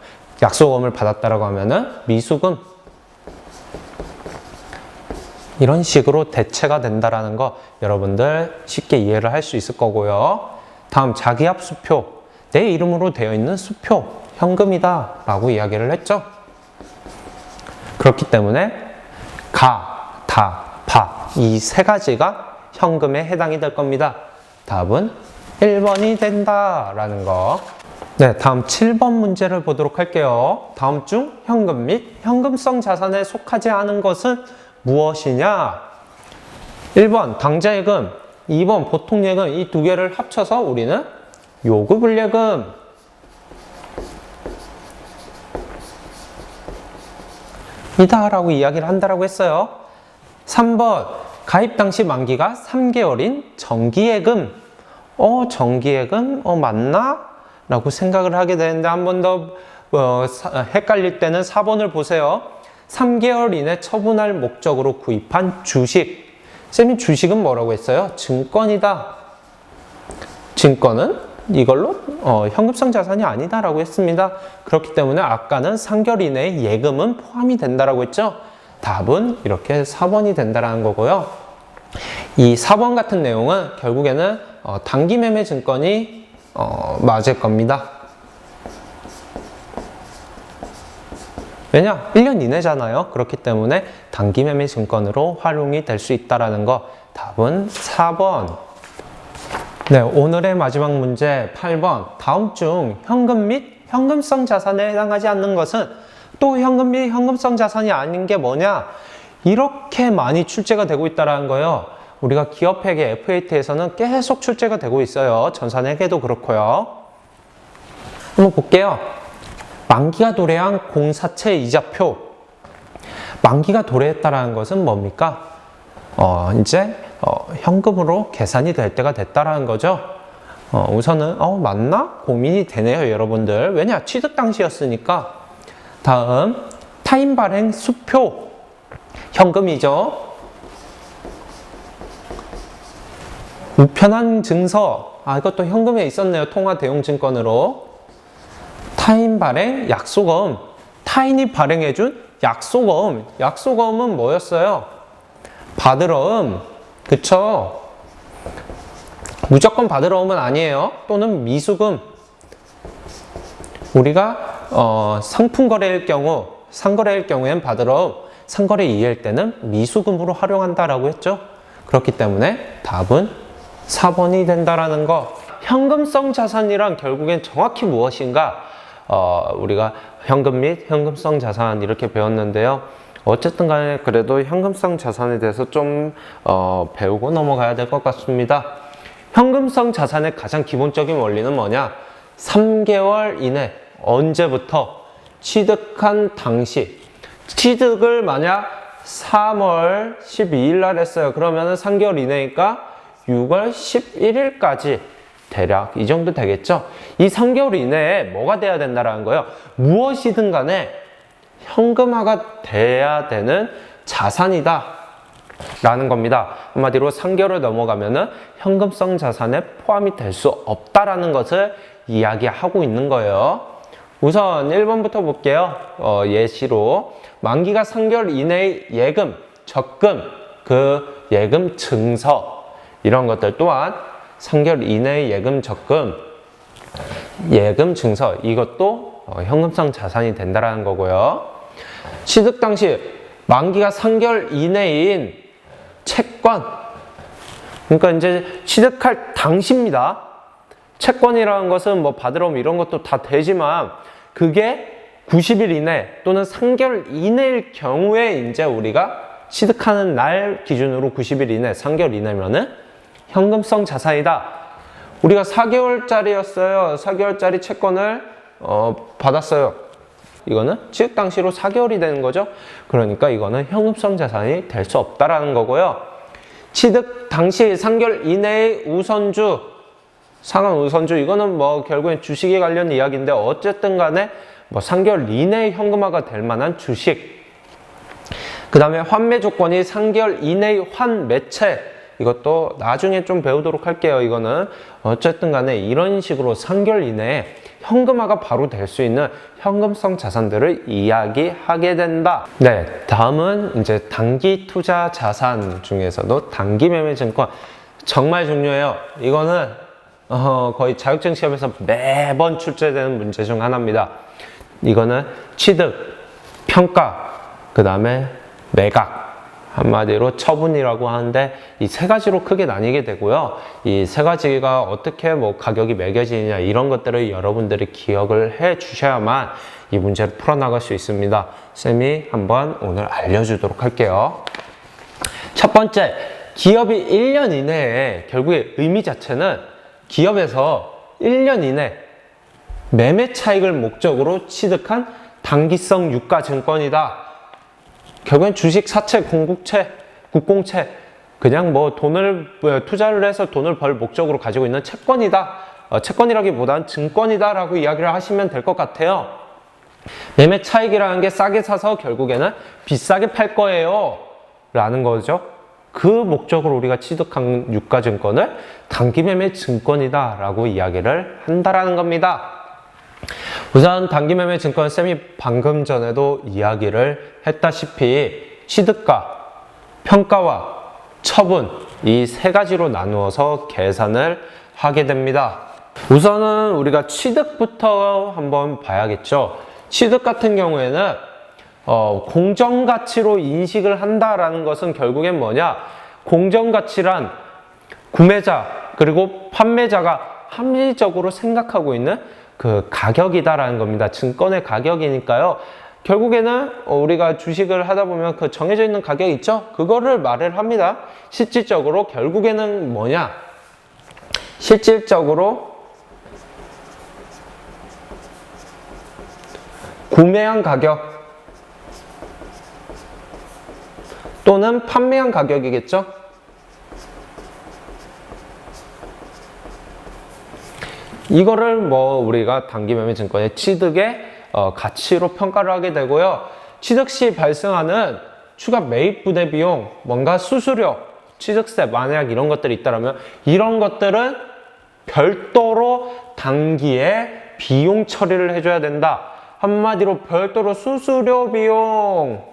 약소금을 받았다라고 하면은 미수금, 이런 식으로 대체가 된다라는 거 여러분들 쉽게 이해를 할 수 있을 거고요. 다음, 자기압 수표. 내 이름으로 되어 있는 수표, 현금이다 라고 이야기를 했죠. 그렇기 때문에 가, 다, 바, 이 세 가지가 현금에 해당이 될 겁니다. 답은 1번이 된다라는 거. 네, 다음 7번 문제를 보도록 할게요. 다음 중 현금 및 현금성 자산에 속하지 않은 것은 무엇이냐? 1번 당좌예금, 2번 보통예금, 이 두 개를 합쳐서 우리는 요구불예금, 이다 라고 이야기를 한다라고 했어요. 3번 가입 당시 만기가 3개월인 정기예금. 정기예금? 맞나? 라고 생각을 하게 되는데, 한 번 더 헷갈릴 때는 4번을 보세요. 3개월 이내 처분할 목적으로 구입한 주식. 쌤이 주식은 뭐라고 했어요? 증권이다. 증권은 이걸로 현금성 자산이 아니다라고 했습니다. 그렇기 때문에 아까는 3개월 이내에 예금은 포함이 된다라고 했죠. 답은 이렇게 4번이 된다라는 거고요. 이 4번 같은 내용은 결국에는 단기 매매 증권이 맞을 겁니다. 왜냐? 1년 이내잖아요. 그렇기 때문에 단기 매매 증권으로 활용이 될 수 있다라는 거. 답은 4번. 네, 오늘의 마지막 문제 8번. 다음 중 현금 및 현금성 자산에 해당하지 않는 것은 또 현금 및 현금성 자산이 아닌 게 뭐냐? 이렇게 많이 출제가 되고 있다는 거예요. 우리가 기업회계 F8에서는 계속 출제가 되고 있어요. 전산회계도 그렇고요. 한번 볼게요. 만기가 도래한 공사채 이자표. 만기가 도래했다는 것은 뭡니까? 이제 현금으로 계산이 될 때가 됐다라는 거죠. 우선은 맞나? 고민이 되네요, 여러분들. 왜냐? 취득 당시였으니까. 다음 타임 발행 수표. 현금이죠. 우편한 증서. 이것도 현금에 있었네요. 통화 대용 증권으로. 타인 발행 약소금. 타인이 발행해준 약소금. 약소금은 뭐였어요? 받으러음. 그쵸? 무조건 받으러음은 아니에요. 또는 미수금. 우리가 상품 거래일 경우, 상거래일 경우엔 받으러음, 상거래 이해일 때는 미수금으로 활용한다라고 했죠. 그렇기 때문에 답은 4번이 된다라는 거. 현금성 자산이란 결국엔 정확히 무엇인가? 우리가 현금 및 현금성 자산 이렇게 배웠는데요. 어쨌든 간에 그래도 현금성 자산에 대해서 좀 배우고 넘어가야 될 것 같습니다. 현금성 자산의 가장 기본적인 원리는 뭐냐? 3개월 이내, 언제부터? 취득한 당시. 취득을 만약 3월 12일 날 했어요. 그러면은 3개월 이내니까 6월 11일까지 대략 이 정도 되겠죠? 이 3개월 이내에 뭐가 돼야 된다라는 거예요. 무엇이든 간에 현금화가 돼야 되는 자산이다 라는 겁니다. 한마디로 3개월을 넘어가면은 현금성 자산에 포함이 될 수 없다라는 것을 이야기하고 있는 거예요. 우선 1번부터 볼게요. 예시로 만기가 3개월 이내의 예금, 적금, 그 예금 증서 이런 것들 또한 3개월 이내의 예금, 적금, 예금 증서 이것도 현금성 자산이 된다라는 거고요. 취득 당시 만기가 3개월 이내인 채권, 그러니까 이제 취득할 당시입니다. 채권이라는 것은 뭐 받으러 오면 이런 것도 다 되지만 그게 90일 이내 또는 3개월 이내일 경우에 이제 우리가 취득하는 날 기준으로 90일 이내, 3개월 이내면은 현금성 자산이다. 우리가 4개월짜리였어요. 4개월짜리 채권을 받았어요. 이거는 취득 당시로 4개월이 되는 거죠. 그러니까 이거는 현금성 자산이 될 수 없다라는 거고요. 취득 당시 3개월 이내의 우선주, 상한 우선주, 이거는 뭐 결국엔 주식에 관련 이야기인데 어쨌든 간에 뭐 3개월 이내에 현금화가 될 만한 주식. 그 다음에 환매 조건이 3개월 이내의 환매채. 이것도 나중에 좀 배우도록 할게요. 이거는 어쨌든 간에 이런 식으로 3개월 이내에 현금화가 바로 될 수 있는 현금성 자산들을 이야기하게 된다. 네, 다음은 이제 단기 투자 자산 중에서도 단기 매매 증권 정말 중요해요. 이거는 거의 자격증 시험에서 매번 출제되는 문제 중 하나입니다. 이거는 취득, 평가, 그 다음에 매각, 한마디로 처분이라고 하는데 이 세 가지로 크게 나뉘게 되고요. 이 세 가지가 어떻게 뭐 가격이 매겨지느냐 이런 것들을 여러분들이 기억을 해 주셔야만 이 문제를 풀어나갈 수 있습니다. 쌤이 한번 오늘 알려주도록 할게요. 첫 번째, 기업이 1년 이내에 결국에 의미 자체는 기업에서 1년 이내 매매 차익을 목적으로 취득한 단기성 유가 증권이다. 결국엔 주식, 사채, 공국채, 국공채 그냥 뭐 돈을 투자를 해서 돈을 벌 목적으로 가지고 있는 채권이다. 채권이라기보다는 증권이다 라고 이야기를 하시면 될 것 같아요. 매매 차익이라는 게 싸게 사서 결국에는 비싸게 팔 거예요 라는 거죠. 그 목적으로 우리가 취득한 유가증권을 단기매매 증권이다 라고 이야기를 한다라는 겁니다. 우선 단기매매 증권 쌤이 방금 전에도 이야기를 했다시피 취득가, 평가와 처분 이 세 가지로 나누어서 계산을 하게 됩니다. 우선은 우리가 취득부터 한번 봐야겠죠. 취득 같은 경우에는 공정가치로 인식을 한다라는 것은 결국엔 뭐냐? 공정가치란 구매자 그리고 판매자가 합리적으로 생각하고 있는 그 가격이다라는 겁니다. 증권의 가격이니까요. 결국에는 우리가 주식을 하다 보면 그 정해져 있는 가격 있죠? 그거를 말을 합니다. 실질적으로 결국에는 뭐냐? 실질적으로 구매한 가격 또는 판매한 가격이겠죠? 이거를 우리가 단기매매 증권의 취득의 가치로 평가를 하게 되고요. 취득 시 발생하는 추가 매입 부대 비용, 뭔가 수수료, 취득세, 만약 이런 것들이 있다면 이런 것들은 별도로 단기에 비용 처리를 해줘야 된다. 한마디로 별도로 수수료 비용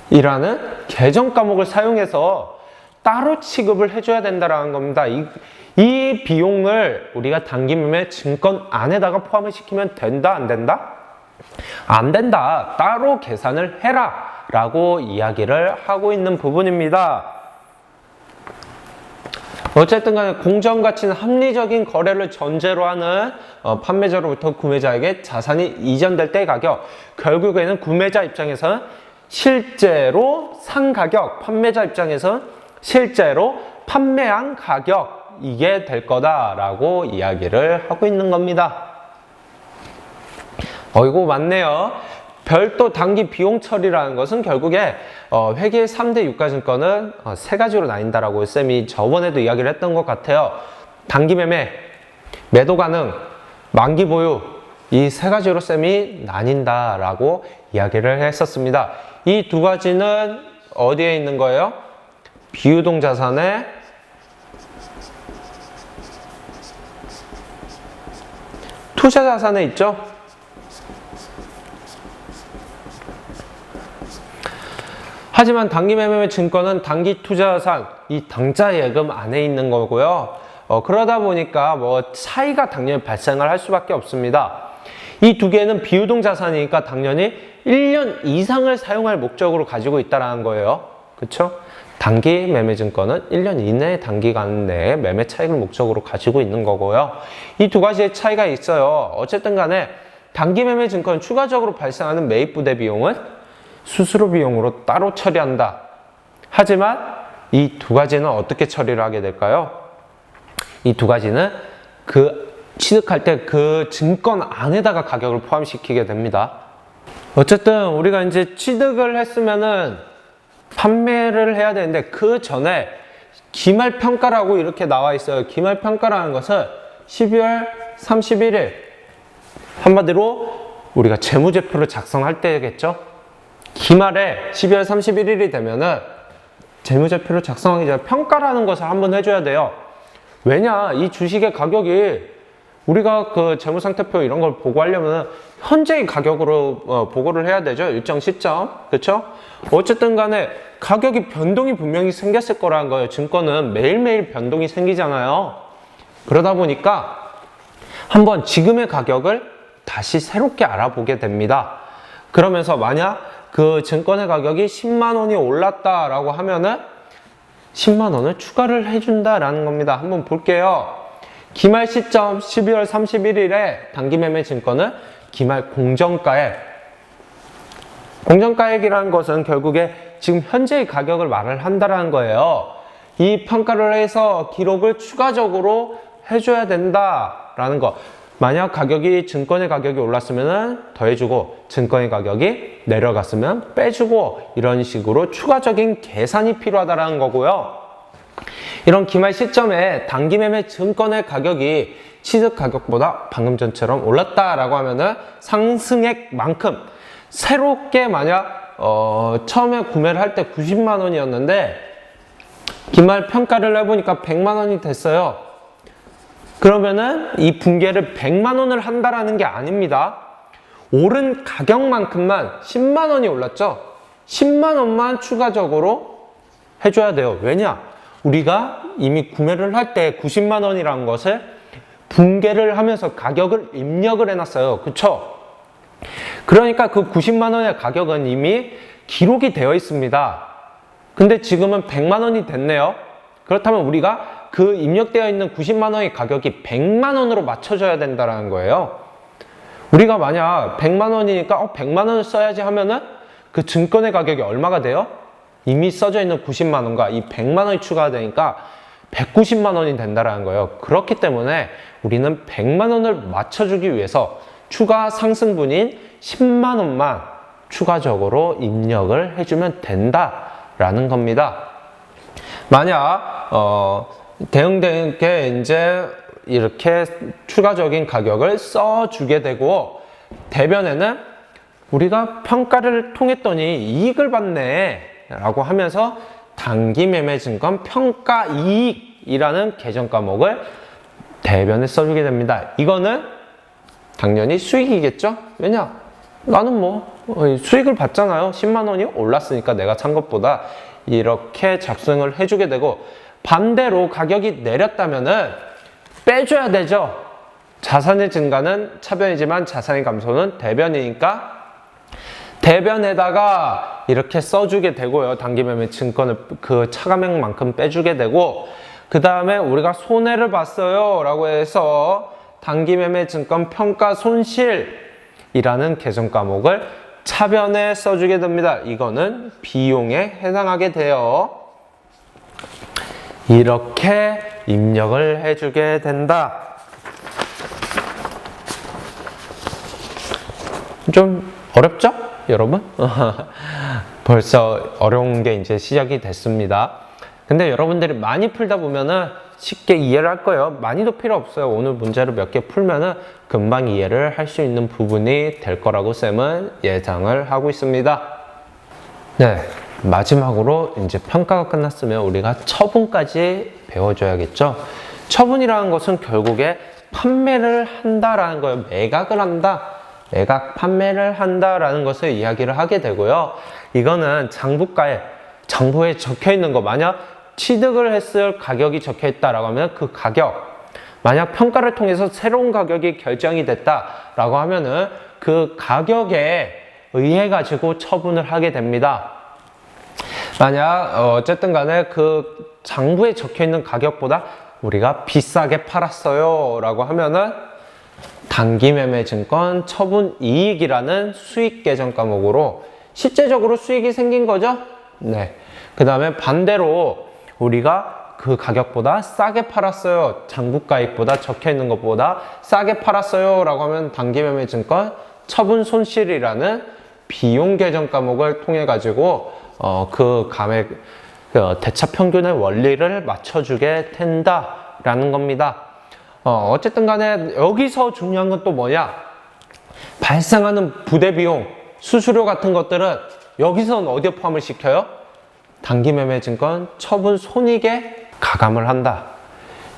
이라는 계정 과목을 사용해서 따로 취급을 해줘야 된다는 겁니다. 이 비용을 우리가 단기매매 증권 안에다가 포함을 시키면 된다, 안 된다? 안 된다. 따로 계산을 해라 라고 이야기를 하고 있는 부분입니다. 어쨌든 간에 공정가치는 합리적인 거래를 전제로 하는 판매자로부터 구매자에게 자산이 이전될 때의 가격. 결국에는 구매자 입장에서는 실제로 산 가격, 판매자 입장에서는 실제로 판매한 가격, 이게 될 거다라고 이야기를 하고 있는 겁니다. 이거 맞네요. 별도 단기 비용 처리라는 것은 결국에 회계의 3대 유가증권은 세 가지로 나뉜다라고 쌤이 저번에도 이야기를 했던 것 같아요. 단기 매매, 매도 가능, 만기 보유 이 세 가지로 쌤이 나뉜다라고 이야기를 했었습니다. 이 두 가지는 어디에 있는 거예요? 비유동 자산의 투자 자산에 있죠? 하지만 단기 매매 증권은 단기 투자 자산, 이 당좌 예금 안에 있는 거고요. 그러다 보니까 차이가 당연히 발생을 할 수밖에 없습니다. 이 두 개는 비유동 자산이니까 당연히 1년 이상을 사용할 목적으로 가지고 있다는 거예요. 그쵸? 단기 매매 증권은 1년 이내의 단기간 내에 매매 차익을 목적으로 가지고 있는 거고요. 이 두 가지의 차이가 있어요. 어쨌든 간에 단기 매매 증권은 추가적으로 발생하는 매입 부대 비용은 수수료 비용으로 따로 처리한다. 하지만 이 두 가지는 어떻게 처리를 하게 될까요? 이 두 가지는 취득할 때 그 증권 안에다가 가격을 포함시키게 됩니다. 어쨌든 우리가 이제 취득을 했으면은 판매를 해야 되는데 그 전에 기말평가라고 이렇게 나와 있어요. 기말평가라는 것은 12월 31일 한마디로 우리가 재무제표를 작성할 때겠죠. 기말에 12월 31일이 되면은 재무제표를 작성하기 전에 평가라는 것을 한번 해줘야 돼요. 왜냐, 이 주식의 가격이 우리가 그 재무상태표 이런 걸 보고하려면 현재의 가격으로 보고를 해야 되죠. 일정 시점. 그렇죠? 어쨌든 간에 가격이 변동이 분명히 생겼을 거라는 거예요. 증권은 매일매일 변동이 생기잖아요. 그러다 보니까 한번 지금의 가격을 다시 새롭게 알아보게 됩니다. 그러면서 만약 그 증권의 가격이 10만 원이 올랐다라고 하면은 10만 원을 추가를 해준다라는 겁니다. 한번 볼게요. 기말 시점 12월 31일에 단기매매 증권은 기말 공정가액. 공정가액이라는 것은 결국에 지금 현재의 가격을 말을 한다는 거예요. 이 평가를 해서 기록을 추가적으로 해줘야 된다라는 거. 만약 증권의 가격이 올랐으면 더해주고 증권의 가격이 내려갔으면 빼주고 이런 식으로 추가적인 계산이 필요하다는 거고요. 이런 기말 시점에 단기매매 증권의 가격이 취득 가격보다 방금 전처럼 올랐다라고 하면은 상승액만큼 새롭게 만약 처음에 구매를 할 때 90만 원이었는데 기말 평가를 해보니까 100만 원이 됐어요. 그러면은 이 붕괴를 100만 원을 한다라는 게 아닙니다. 오른 가격만큼만 10만 원이 올랐죠. 10만 원만 추가적으로 해줘야 돼요. 왜냐? 우리가 이미 구매를 할 때 90만 원이라는 것을 붕괴를 하면서 가격을 입력을 해놨어요. 그쵸? 그러니까 그 90만 원의 가격은 이미 기록이 되어 있습니다. 근데 지금은 100만 원이 됐네요. 그렇다면 우리가 그 입력되어 있는 90만 원의 가격이 100만 원으로 맞춰져야 된다는 거예요. 우리가 만약 100만 원이니까 100만 원을 써야지 하면은 그 증권의 가격이 얼마가 돼요? 이미 써져 있는 90만 원과 이 100만 원이 추가되니까 190만 원이 된다는 거예요. 그렇기 때문에 우리는 100만 원을 맞춰주기 위해서 추가 상승분인 10만 원만 추가적으로 입력을 해주면 된다라는 겁니다. 만약 대응되게 이제 이렇게 추가적인 가격을 써주게 되고 대변에는 우리가 평가를 통했더니 이익을 받네 라고 하면서 단기매매증권 평가이익이라는 계정 과목을 대변에 써주게 됩니다. 이거는 당연히 수익이겠죠? 왜냐? 나는 뭐 수익을 받잖아요. 10만 원이 올랐으니까 내가 산 것보다 이렇게 작성을 해주게 되고 반대로 가격이 내렸다면은 빼줘야 되죠. 자산의 증가는 차변이지만 자산의 감소는 대변이니까 대변에다가 이렇게 써주게 되고요. 단기매매 증권을 그 차감액만큼 빼주게 되고 그 다음에 우리가 손해를 봤어요 라고 해서 단기매매 증권 평가 손실이라는 계정 과목을 차변에 써주게 됩니다. 이거는 비용에 해당하게 돼요. 이렇게 입력을 해주게 된다. 좀 어렵죠? 여러분? 벌써 어려운 게 이제 시작이 됐습니다. 근데 여러분들이 많이 풀다 보면은 쉽게 이해를 할 거예요. 많이도 필요 없어요. 오늘 문제를 몇 개 풀면은 금방 이해를 할 수 있는 부분이 될 거라고 쌤은 예상을 하고 있습니다. 네. 마지막으로 이제 평가가 끝났으면 우리가 처분까지 배워줘야겠죠. 처분이라는 것은 결국에 판매를 한다라는 거예요. 매각을 한다. 매각 판매를 한다라는 것을 이야기를 하게 되고요. 이거는 장부에 적혀 있는 거, 만약 취득을 했을 가격이 적혀 있다라고 하면 그 가격, 만약 평가를 통해서 새로운 가격이 결정이 됐다라고 하면은 그 가격에 의해 가지고 처분을 하게 됩니다. 만약 어쨌든 간에 그 장부에 적혀 있는 가격보다 우리가 비싸게 팔았어요 라고 하면은 단기매매증권 처분이익이라는 수익계정 과목으로 실제적으로 수익이 생긴 거죠. 네. 그 다음에 반대로 우리가 그 가격보다 싸게 팔았어요, 장부가액보다 적혀 있는 것보다 싸게 팔았어요 라고 하면 단기매매증권 처분손실이라는 비용계정 과목을 통해 가지고 그 감액 대차평균의 원리를 맞춰주게 된다라는 겁니다. 어쨌든 간에 여기서 중요한 건 또 뭐냐? 발생하는 부대비용, 수수료 같은 것들은 여기서는 어디에 포함을 시켜요? 단기매매증권 처분 손익에 가감을 한다.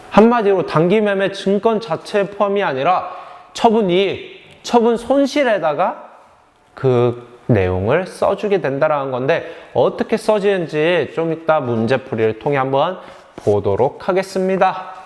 한마디로 단기매매 증권 자체에 포함이 아니라 처분이익, 처분 손실에다가 그 내용을 써주게 된다라는 건데 어떻게 써지는지 좀 이따 문제풀이를 통해 한번 보도록 하겠습니다.